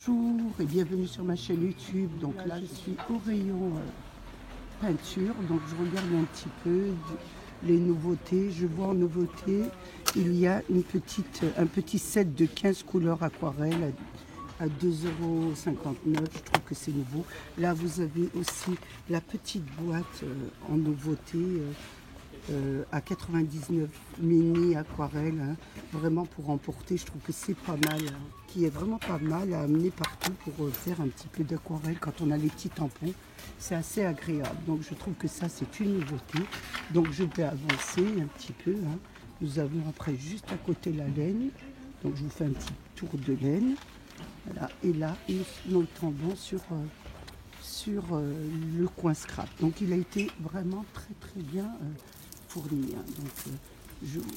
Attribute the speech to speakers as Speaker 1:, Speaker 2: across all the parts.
Speaker 1: Bonjour et bienvenue sur ma chaîne YouTube. Donc là, je suis au rayon peinture. Donc je regarde un petit peu les nouveautés. Je vois en nouveauté, il y a un petit set de 15 couleurs aquarelles à 2,59 €. Je trouve que c'est nouveau. Là, vous avez aussi la petite boîte en nouveauté. À 99 mini aquarelle, hein, vraiment pour emporter. Je trouve que c'est pas mal, hein, qui est vraiment pas mal à amener partout pour faire un petit peu d'aquarelle quand on a les petits tampons. C'est assez agréable, donc je trouve que ça c'est une nouveauté. Donc je vais avancer un petit peu, hein. Nous avons après juste à côté la laine, donc je vous fais un petit tour de laine. Voilà. Et là nous tombons sur le coin scrap. Donc il a été vraiment très bien fourni, hein. Donc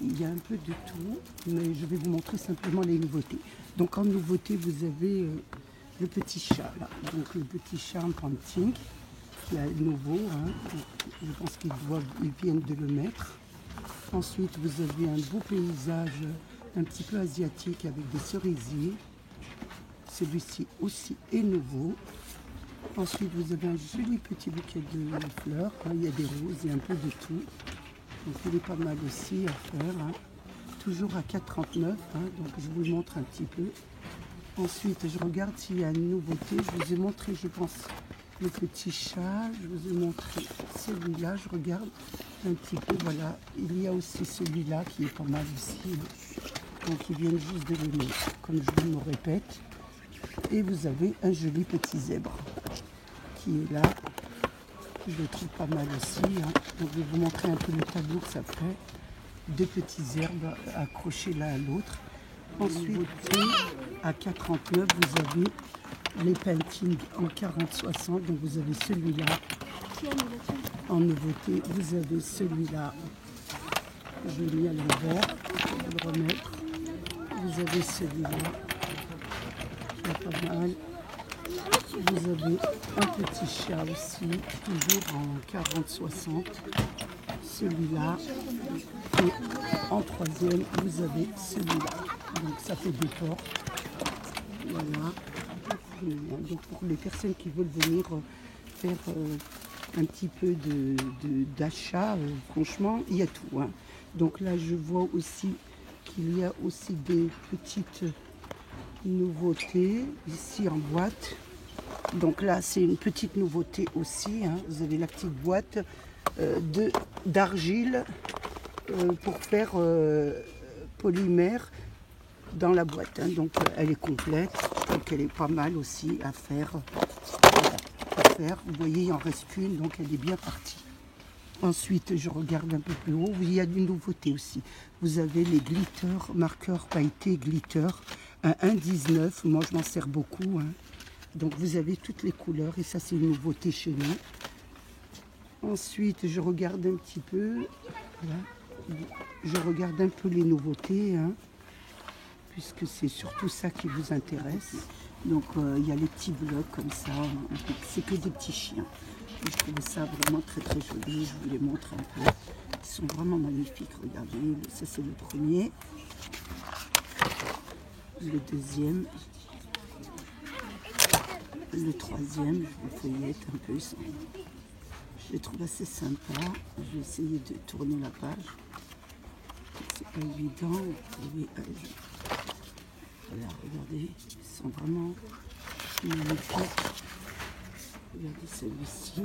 Speaker 1: il y a un peu de tout, mais je vais vous montrer simplement les nouveautés. Donc en nouveauté, vous avez le petit chat là. Donc le petit chat en painting qui est nouveau, hein. Je pense qu'ils viennent de le mettre. Ensuite, vous avez un beau paysage un petit peu asiatique avec des cerisiers. Celui-ci aussi est nouveau. Ensuite, vous avez un joli petit bouquet de fleurs, hein. Il y a des roses, il y a un peu de tout. Donc il est pas mal aussi à faire, hein. Toujours à 4,39 €, hein. Donc je vous le montre un petit peu. Ensuite, je regarde s'il y a une nouveauté. Je vous ai montré, je pense, le petit chat. Je vous ai montré celui-là. Je regarde un petit peu. Voilà, il y a aussi celui-là qui est pas mal aussi, hein. Donc ils viennent juste de le mettre, comme je vous me répète. Et vous avez un joli petit zèbre qui est là. Je le trouve pas mal aussi, hein. Donc je vais vous montrer un peu le tableau que ça fait. Deux petits herbes accrochés l'un à l'autre. Ensuite, à 4,39 €, vous avez les paintings en 40-60. Donc vous avez celui-là en nouveauté. Vous avez celui-là. Je l'ai mis à l'envers pour vous le remettre. Vous avez celui-là qui est pas mal. Vous avez un petit chat aussi, toujours en 40-60. Celui-là. Et en troisième, vous avez celui-là. Donc ça fait deux portes. Voilà. Donc pour les personnes qui veulent venir faire un petit peu d'achat, franchement, il y a tout, hein. Donc là, je vois aussi qu'il y a aussi des petites nouveautés ici en boîte. Donc là, c'est une petite nouveauté aussi, hein. Vous avez la petite boîte d'argile pour faire polymère dans la boîte, hein. Donc elle est complète. Je trouve qu'elle est pas mal aussi à faire. Voilà, vous voyez, il en reste qu'une, donc elle est bien partie. Ensuite, je regarde un peu plus haut. Il y a une nouveauté aussi. Vous avez les glitters, marqueurs pailletés glitter à 1,19 €. Moi, je m'en sers beaucoup, hein. Donc vous avez toutes les couleurs et ça c'est une nouveauté chez nous. Ensuite je regarde un petit peu, voilà. Je regarde un peu les nouveautés, hein, puisque c'est surtout ça qui vous intéresse. Donc il y a les petits blocs comme ça, c'est que des petits chiens. Et je trouve ça vraiment très joli, je vous les montre un peu. Ils sont vraiment magnifiques, regardez, ça c'est le premier. Le deuxième. Le troisième, je vous feuillette un peu, je les trouve assez sympa. Je vais essayer de tourner la page. C'est pas évident. Voilà, regardez, ils sont vraiment magnifiques. Regardez celui-ci,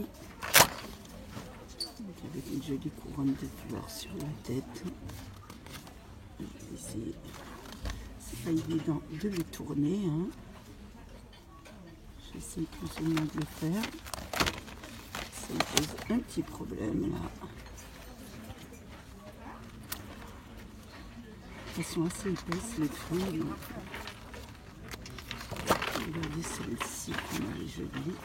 Speaker 1: avec une jolie couronne de fleurs sur la tête. Je vais essayer. C'est pas évident de le tourner, hein. J'essaie plus ou moins de le faire. Ça me pose un petit problème là. Elles sont assez épaisses les feuilles. Regardez celle-ci, comme elle est jolie.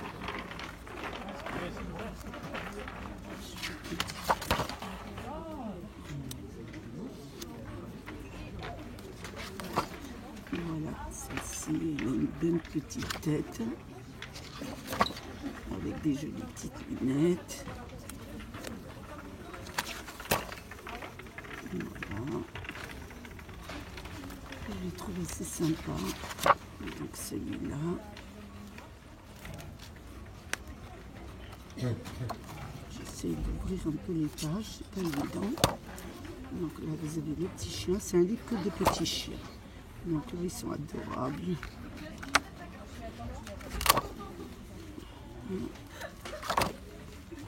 Speaker 1: Voilà, celle-ci, elle a une bonne petite tête. Avec des jolies petites lunettes. Voilà. Je les trouve assez sympa. Donc celui-là. J'essaie d'ouvrir un peu les pages, c'est pas évident. Donc là vous avez les petits chiens, c'est un livre que des petits chiens. Donc là ils sont adorables.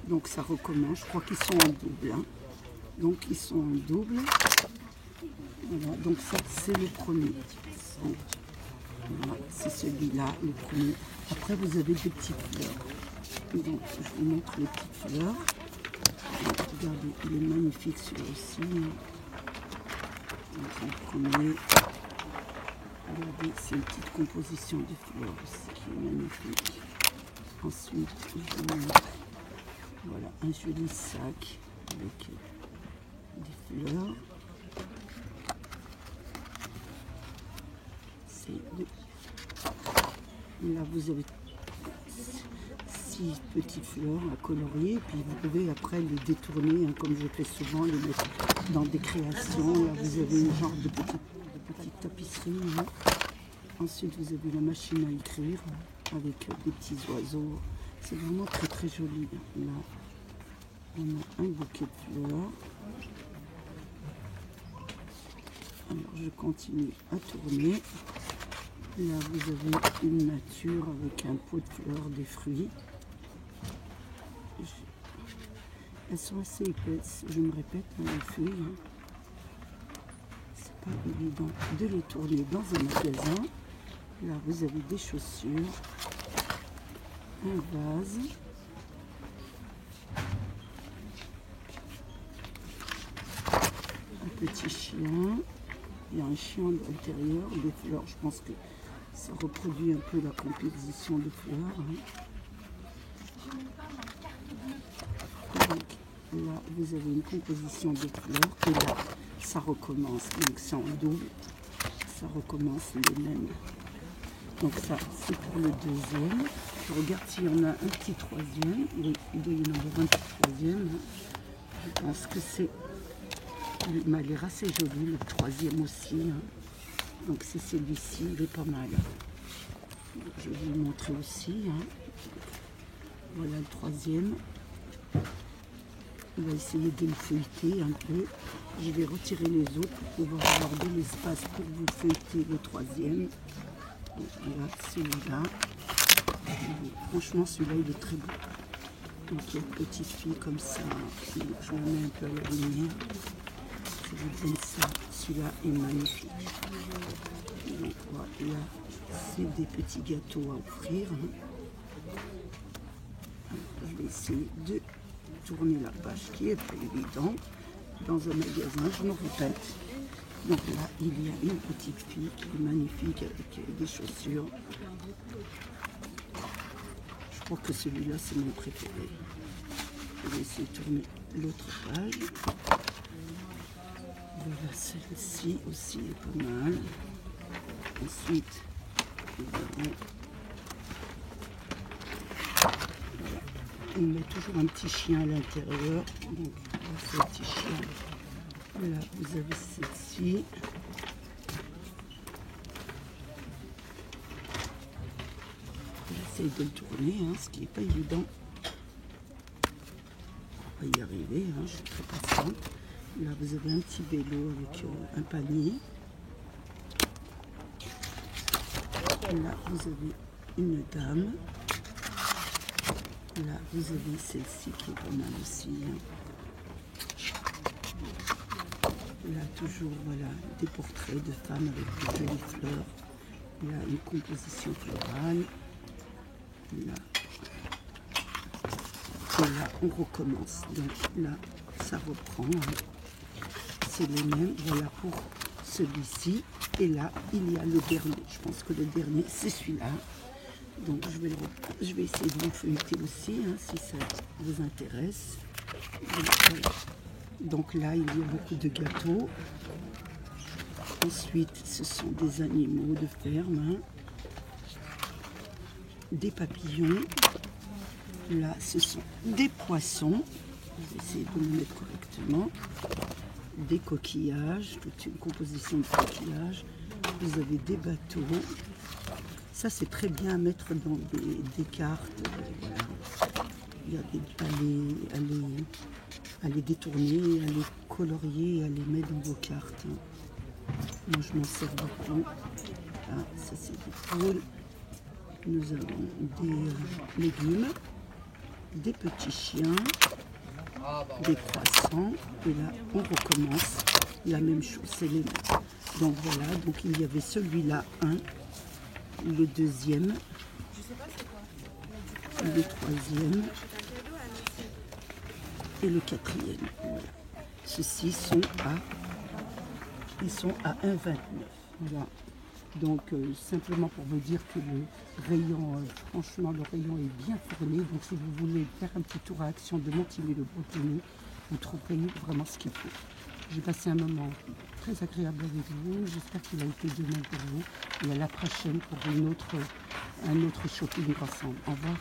Speaker 1: Donc ça recommence, je crois qu'ils sont en double. Hein. Donc ils sont en double. Voilà, donc ça c'est le premier. Voilà, c'est celui-là, le premier. Après vous avez des petites fleurs. Donc je vous montre les petites fleurs. Donc, regardez, il est magnifique celui-là aussi. Donc le premier. Regardez, c'est une petite composition de fleurs aussi qui est magnifique. Ensuite, je vous montre, voilà, un joli sac avec des fleurs. Là, vous avez 6 petites fleurs à colorier, puis vous pouvez après les détourner, hein, comme je fais souvent, les mettre dans des créations. Là, vous avez une genre de petite tapisserie. Hein. Ensuite, vous avez la machine à écrire avec des petits oiseaux. C'est vraiment très très joli. Là, on a un bouquet de fleurs. Alors, je continue à tourner. Là, vous avez une nature avec un pot de fleurs, des fruits. Elles sont assez épaisses, je me répète, dans les feuilles. Hein. C'est pas évident de les tourner dans un magasin. Là, vous avez des chaussures, un vase, un petit chien. Il y a un chien à l'intérieur, des fleurs, je pense que ça reproduit un peu la composition de fleurs. Hein. Donc là, vous avez une composition de fleurs et là, ça recommence. Donc c'est en double, ça recommence les mêmes. Donc ça, c'est pour le deuxième. Je regarde s'il y en a un petit troisième. Oui, il doit y en avoir un petit troisième. Je pense que c'est... Il m'a l'air assez joli, le troisième aussi. Hein. Donc c'est celui-ci, il est pas mal. Je vais vous le montrer aussi. Hein. Voilà le troisième. On va essayer de le feuilleter un peu. Je vais retirer les autres pour pouvoir avoir de l'espace pour vous feuilleter le troisième. Donc, voilà, celui-là. Franchement, celui-là, il est très beau. Donc il y a une petite fille comme ça. Je la mets un peu à la lumière. Je vous donne ça. Celui-là est magnifique. Donc voilà, c'est des petits gâteaux à offrir. Je vais essayer de tourner la page qui est pas évident. Dans un magasin, je me répète. Donc là, il y a une petite fille qui est magnifique avec des chaussures. Je crois que celui-là, c'est mon préféré. Je vais essayer de tourner l'autre page. Voilà, celle-ci aussi est pas mal. Ensuite, voilà. On met toujours un petit chien à l'intérieur. Donc, ce petit chien. Là, vous avez celle-ci. J'essaie de le tourner, hein, ce qui n'est pas évident. On va y arriver, hein, je suis très patiente. Là, vous avez un petit vélo avec un panier. Là, vous avez une dame. Là, vous avez celle-ci qui est pas mal aussi. Hein. Là, toujours, voilà, des portraits de femmes avec de jolies fleurs. Là, une composition florale. Là. Et là, on recommence. Donc là, ça reprend. Hein. C'est les mêmes. Voilà pour celui-ci. Et là, il y a le dernier. Je pense que le dernier, c'est celui-là. Donc, je vais essayer de vous feuilleter aussi, hein, si ça vous intéresse. Donc, voilà. Donc là, il y a beaucoup de gâteaux. Ensuite, ce sont des animaux de ferme. Hein. Des papillons. Là, ce sont des poissons. Je vais essayer de le mettre correctement. Des coquillages, toute une composition de coquillages. Vous avez des bateaux. Ça, c'est très bien à mettre dans des cartes. Voilà. Il y a à les détourner, à les colorier, à les mettre dans vos cartes. Moi, je m'en sers beaucoup. Ah, ça, c'est des poules. Nous avons des légumes, des petits chiens, des croissants. Et là, on recommence la même chose, c'est les mêmes. Donc voilà, donc il y avait celui-là, le deuxième, le troisième et le quatrième. Voilà. Ceux-ci sont à 1,29. Voilà. Donc simplement pour vous dire que le rayon, franchement le rayon est bien fourni. Donc si vous voulez faire un petit tour à Action de Montigny-le-Bretonneux, vous trouverez vraiment ce qu'il faut. J'ai passé un moment très agréable avec vous. J'espère qu'il a été de même pour vous. Et à la prochaine pour un autre shopping ensemble. Au revoir.